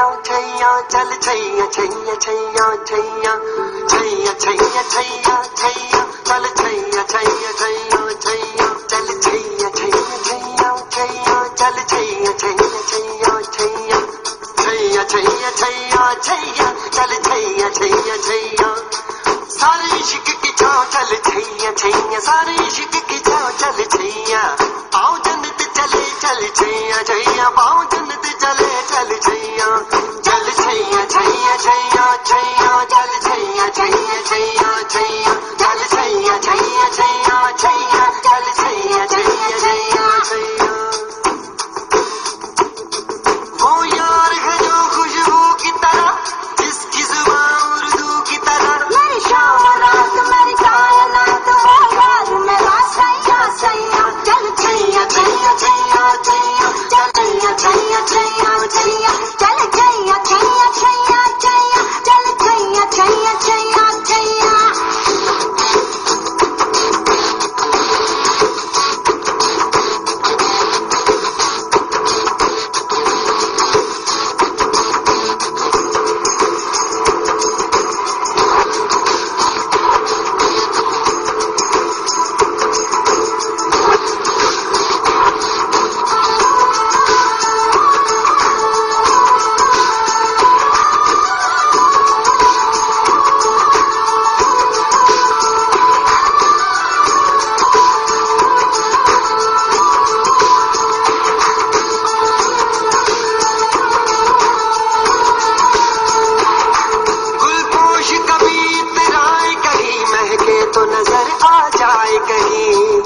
छैया छैया चल छैया छैया छैया छैया छैया छैया छैया छैया चल छैया छैया छैया छैया चल छैया छैया छैया छैया चल छैया छैया छैया छैया छैया छैया छैया छैया चल छैया छैया छैया सारे इश्क की छाँव चल छैया छैया सारे इश्क की छाँव चल छैया पाँव जन्नत चले चल छैया छैया पाँव जन्नत चले चल छैया चल छैया छैया छैया छैया चल छैया छैया छैया छैया चल छैया छैया छैया छैया चल छैया छैया छैया छैया वो यार है जो खुशबू की तरह जिसकी जुबान उर्दू की तरह मेरी शाम रात मेरी कायनात वो यार मेरा सैया सैया चल छैया छैया छैया छैया चल छैया छैया छैया चल छैया छैया छैया छैया चल छैया छैया छैया छैया तो नजर आ जाए कहीं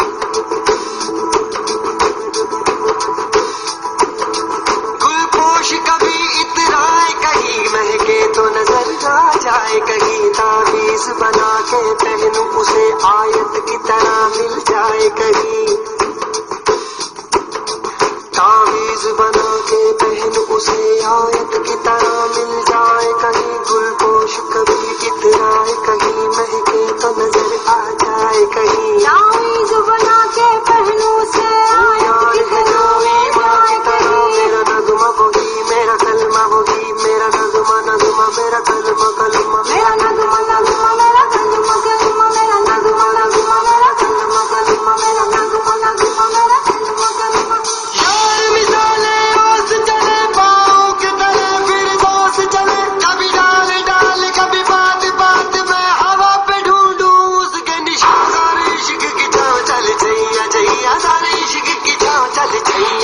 गुलपोश कभी इतराए कहीं महके तो नजर आ जाए कहीं तावीज बना के पहनूं उसे आयत की तरह मिल जाए कहीं तावीज बना के पहनूं उसे आयत की तरह मिल जाए कहीं गुलपोश कभी इतराए कहीं महके तो नजर आ जाए कहीं तावीज़ बना के पहनूं से आयत की तरह मिल जाए कहीं मेरा नगमा वही मेरा कलमा वही मेरा नगमा नगमा मेरा कलमा कलमा मेरा नगमा नगमा मेरा कलमा कलमा मेरा नगमा नगमा मेरा कलमा कलमा मेरा नगमा नगमा मेरा कलमा कलमा यार मिसाले ओस चले पाँव के तले फिर दोस चले कभी डाल डाल कभी बात बात में हवा पे ढूंढूं उसके निशान सारे इश्क की छाँव चल छैया छैया सारे इश्क की छाँव चल छैया